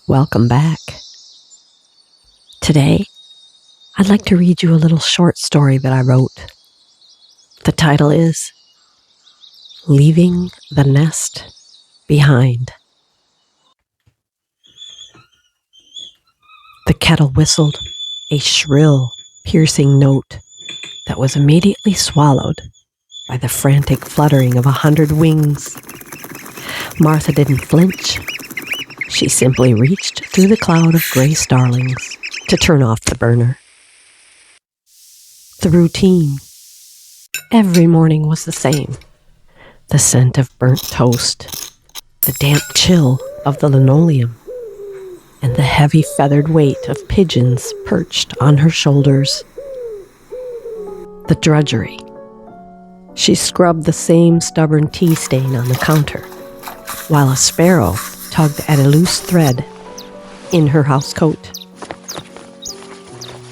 Welcome back. Today, I'd like to read you a little short story that I wrote. The title is Leaving the Nest Behind. The kettle whistled a shrill, piercing note that was immediately swallowed by the frantic fluttering of 100 wings. Martha didn't flinch. She simply reached through the cloud of gray starlings to turn off the burner. The routine every morning was the same. The scent of burnt toast, the damp chill of the linoleum, and the heavy feathered weight of pigeons perched on her shoulders. The drudgery. She scrubbed the same stubborn tea stain on the counter, while a sparrow tugged at a loose thread in her housecoat.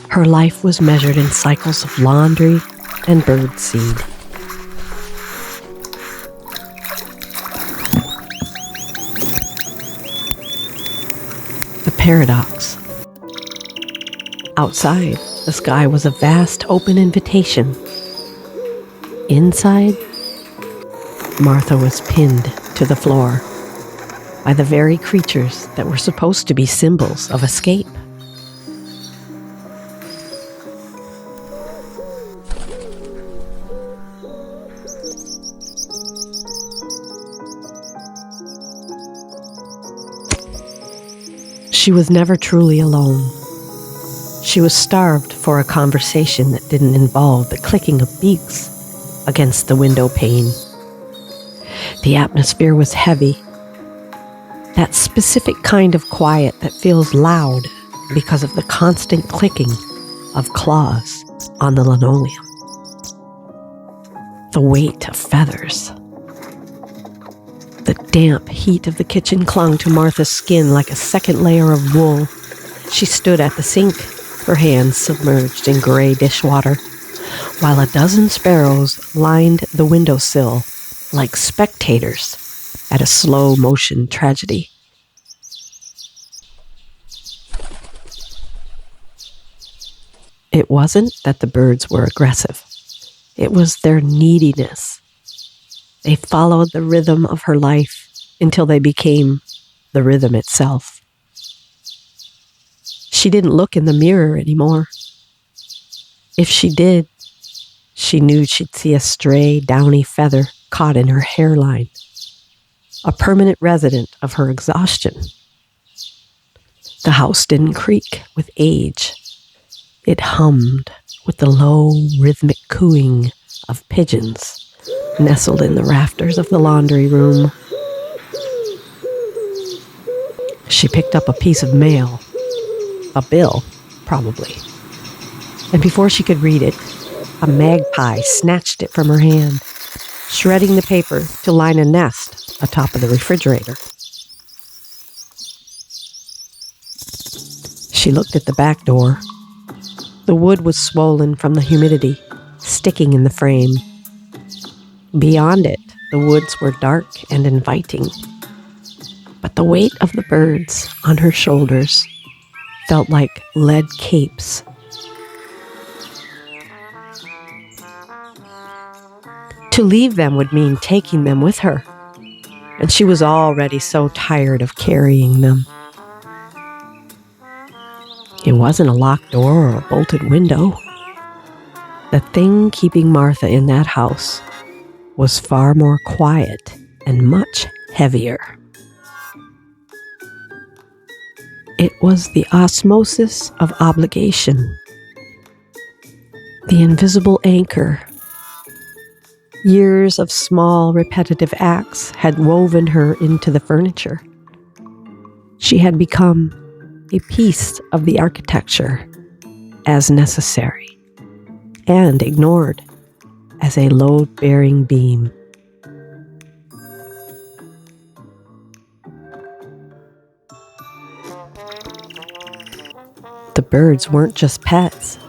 Her life was measured in cycles of laundry and bird seed. The paradox. Outside, the sky was a vast open invitation. Inside, Martha was pinned to the floor by the very creatures that were supposed to be symbols of escape. She was never truly alone. She was starved for a conversation that didn't involve the clicking of beaks against the window pane. The atmosphere was heavy. That specific kind of quiet that feels loud because of the constant clicking of claws on the linoleum. The weight of feathers. The damp heat of the kitchen clung to Martha's skin like a second layer of wool. She stood at the sink, her hands submerged in gray dishwater, while a dozen sparrows lined the windowsill like spectators at a slow-motion tragedy. It wasn't that the birds were aggressive. It was their neediness. They followed the rhythm of her life until they became the rhythm itself. She didn't look in the mirror anymore. If she did, she knew she'd see a stray, downy feather caught in her hairline, a permanent resident of her exhaustion. The house didn't creak with age. It hummed with the low, rhythmic cooing of pigeons nestled in the rafters of the laundry room. She picked up a piece of mail, a bill, probably. And before she could read it, a magpie snatched it from her hand, shredding the paper to line a nest atop of the refrigerator. She looked at the back door. The wood was swollen from the humidity, sticking in the frame. Beyond it, the woods were dark and inviting. But the weight of the birds on her shoulders felt like lead capes. To leave them would mean taking them with her, and she was already so tired of carrying them. It wasn't a locked door or a bolted window. The thing keeping Martha in that house was far more quiet and much heavier. It was the osmosis of obligation, the invisible anchor. Years of small, repetitive acts had woven her into the furniture. She had become a piece of the architecture as necessary and ignored as a load-bearing beam. The birds weren't just pets.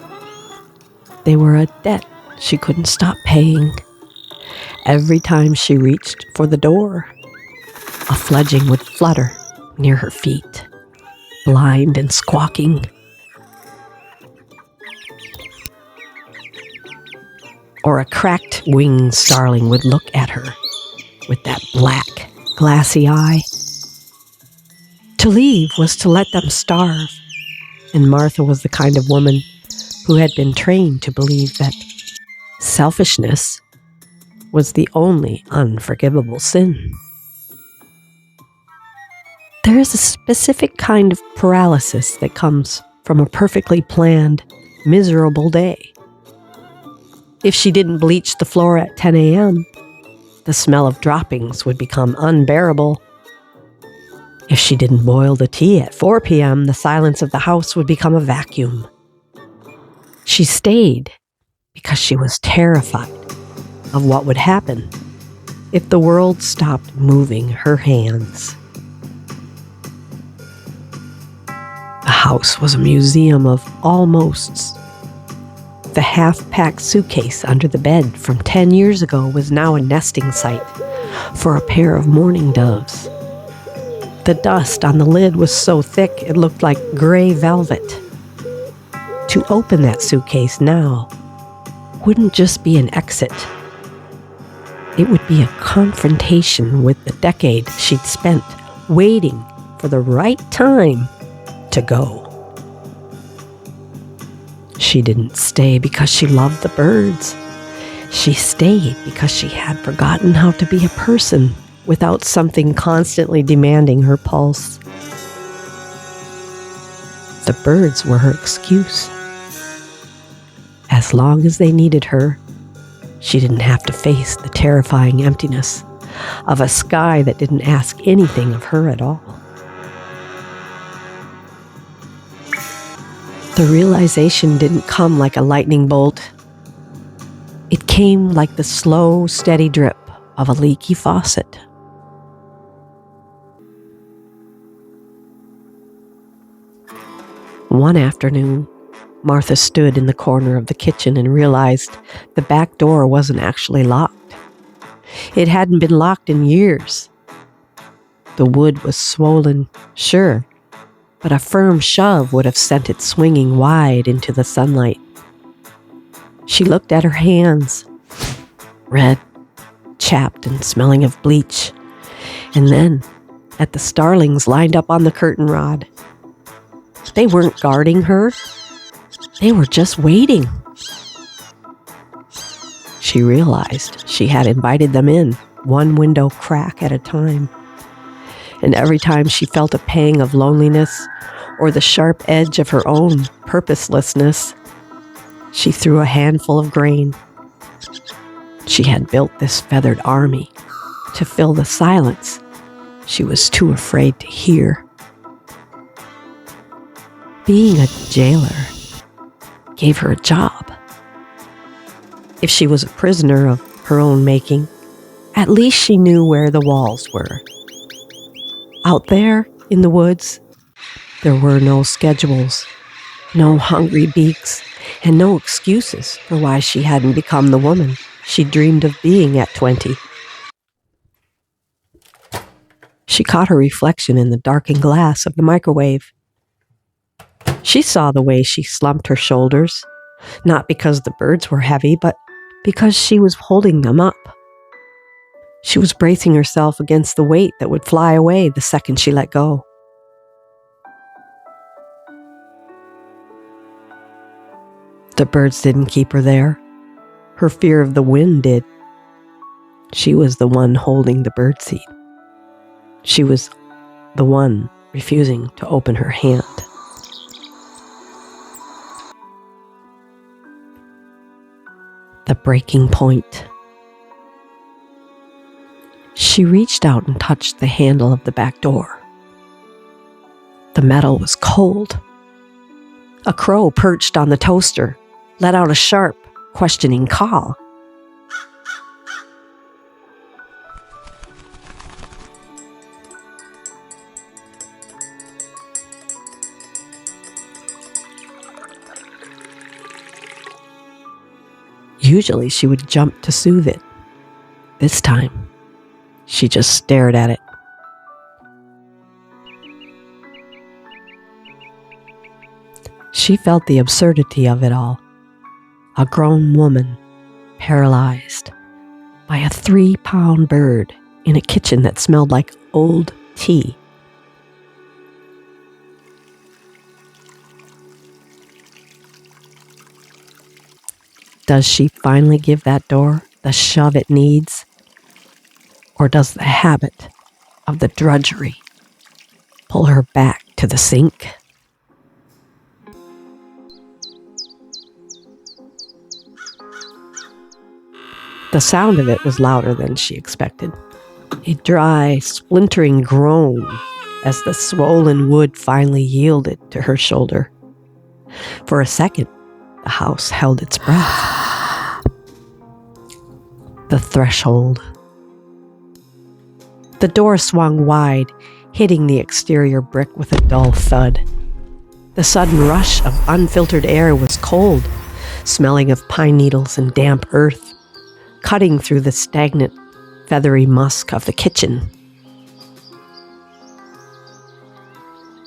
They were a debt she couldn't stop paying. Every time she reached for the door, a fledgling would flutter near her feet. blind and squawking. Or a cracked-winged starling would look at her with that black, glassy eye. To leave was to let them starve, and Martha was the kind of woman who had been trained to believe that selfishness was the only unforgivable sin. There is a specific kind of paralysis that comes from a perfectly planned, miserable day. If she didn't bleach the floor at 10 a.m., the smell of droppings would become unbearable. If she didn't boil the tea at 4 p.m., the silence of the house would become a vacuum. She stayed because she was terrified of what would happen if the world stopped moving her hands. The house was a museum of almosts. The half-packed suitcase under the bed from 10 years ago was now a nesting site for a pair of mourning doves. The dust on the lid was so thick it looked like gray velvet. To open that suitcase now wouldn't just be an exit. It would be a confrontation with the decade she'd spent waiting for the right time to go. She didn't stay because she loved the birds. She stayed because she had forgotten how to be a person without something constantly demanding her pulse. The birds were her excuse. As long as they needed her, she didn't have to face the terrifying emptiness of a sky that didn't ask anything of her at all. The realization didn't come like a lightning bolt. It came like the slow, steady drip of a leaky faucet. One afternoon, Martha stood in the corner of the kitchen and realized the back door wasn't actually locked. It hadn't been locked in years. The wood was swollen, sure, but a firm shove would have sent it swinging wide into the sunlight. She looked at her hands, red, chapped and smelling of bleach, and then at the starlings lined up on the curtain rod. They weren't guarding her. They were just waiting. She realized she had invited them in, one window crack at a time. And every time she felt a pang of loneliness or the sharp edge of her own purposelessness, she threw a handful of grain. She had built this feathered army to fill the silence she was too afraid to hear. Being a jailer gave her a job. If she was a prisoner of her own making, at least she knew where the walls were. Out there in the woods, there were no schedules, no hungry beaks, and no excuses for why she hadn't become the woman she dreamed of being at 20. She caught her reflection in the darkened glass of the microwave. She saw the way she slumped her shoulders, not because the birds were heavy, but because she was holding them up. She was bracing herself against the weight that would fly away the second she let go. The birds didn't keep her there. Her fear of the wind did. She was the one holding the birdseat. She was the one refusing to open her hand. The breaking point. She reached out and touched the handle of the back door. The metal was cold. A crow perched on the toaster let out a sharp, questioning call. Usually she would jump to soothe it. This time, she just stared at it. She felt the absurdity of it all. A grown woman, paralyzed by a 3-pound bird in a kitchen that smelled like old tea. Does she finally give that door the shove it needs? Or does the habit of the drudgery pull her back to the sink? The sound of it was louder than she expected. A dry, splintering groan as the swollen wood finally yielded to her shoulder. For a second, the house held its breath. The threshold. The door swung wide, hitting the exterior brick with a dull thud. The sudden rush of unfiltered air was cold, smelling of pine needles and damp earth, cutting through the stagnant, feathery musk of the kitchen.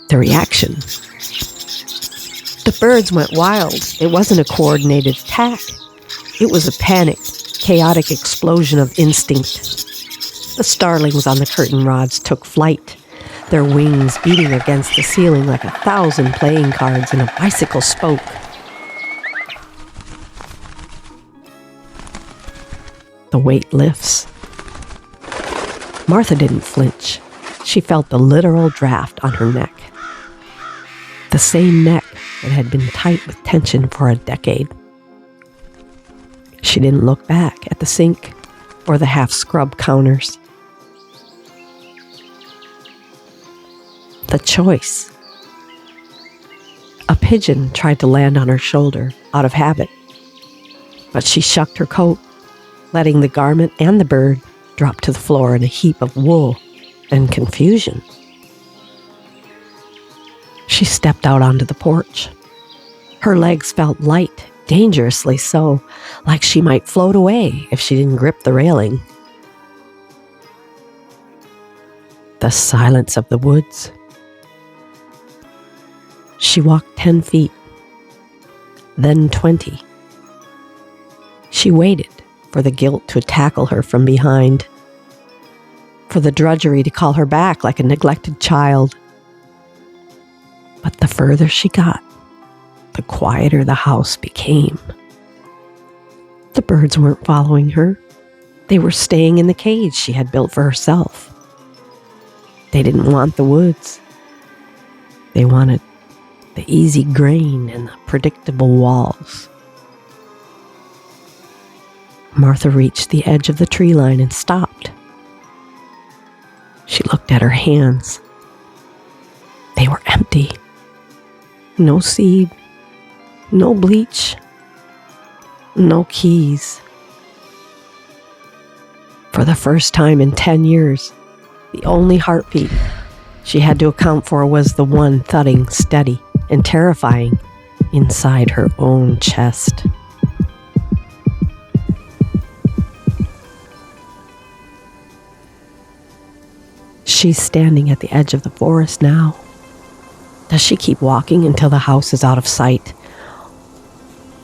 The reaction. The birds went wild. It wasn't a coordinated attack. It was a panicked, chaotic explosion of instinct. The starlings on the curtain rods took flight, their wings beating against the ceiling like 1,000 playing cards in a bicycle spoke. The weight lifts. Martha didn't flinch. She felt the literal draft on her neck. The same neck that had been tight with tension for a decade. She didn't look back at the sink or the half-scrubbed counters. The choice. A pigeon tried to land on her shoulder out of habit, but she shucked her coat, letting the garment and the bird drop to the floor in a heap of wool and confusion. She stepped out onto the porch. Her legs felt light, dangerously so, like she might float away if she didn't grip the railing. The silence of the woods. She walked 10 feet, then 20. She waited for the guilt to tackle her from behind, for the drudgery to call her back like a neglected child. But the further she got, the quieter the house became. The birds weren't following her. They were staying in the cage she had built for herself. They didn't want the woods. They wanted the easy grain and the predictable walls. Martha reached the edge of the tree line and stopped. She looked at her hands. They were empty. No seed, no bleach, no keys. For the first time in 10 years, the only heartbeat she had to account for was the one thudding steady and terrifying inside her own chest. She's standing at the edge of the forest now. Does she keep walking until the house is out of sight?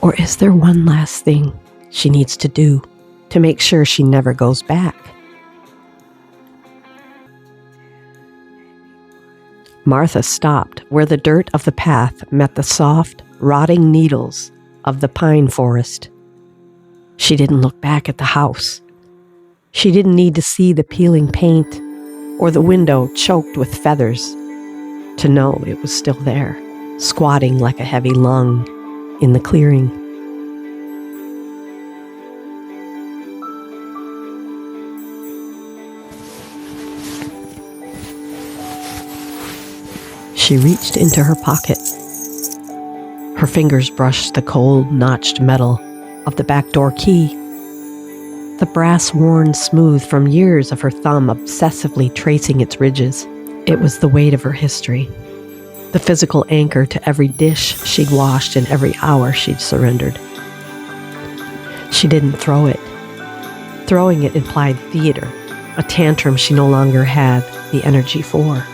Or is there one last thing she needs to do to make sure she never goes back? Martha stopped where the dirt of the path met the soft, rotting needles of the pine forest. She didn't look back at the house. She didn't need to see the peeling paint or the window choked with feathers to know it was still there, squatting like a heavy lung in the clearing. She reached into her pocket. Her fingers brushed the cold, notched metal of the back door key. The brass worn smooth from years of her thumb obsessively tracing its ridges. It was the weight of her history, the physical anchor to every dish she'd washed and every hour she'd surrendered. She didn't throw it. Throwing it implied theater, a tantrum she no longer had the energy for.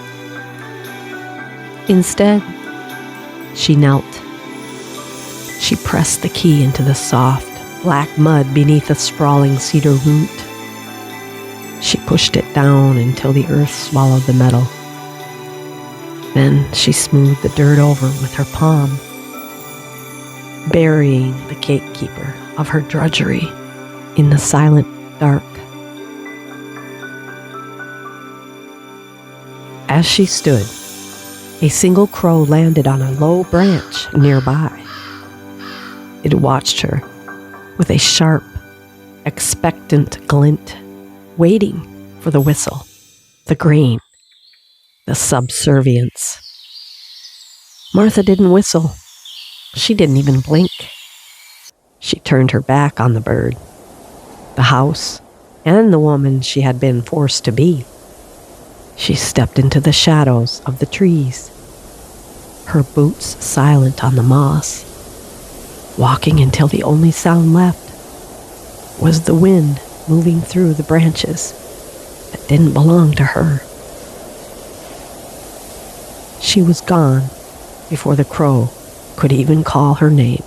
Instead, she knelt She pressed the key into the soft, black mud beneath a sprawling cedar root. She pushed it down until the earth swallowed the metal. Then she smoothed the dirt over with her palm, burying the gatekeeper of her drudgery in the silent dark. As she stood, a single crow landed on a low branch nearby. It watched her with a sharp, expectant glint, waiting for the whistle, the grain, the subservience. Martha didn't whistle. She didn't even blink. She turned her back on the bird, the house, and the woman she had been forced to be. She stepped into the shadows of the trees, her boots silent on the moss, walking until the only sound left was the wind moving through the branches that didn't belong to her. She was gone before the crow could even call her name.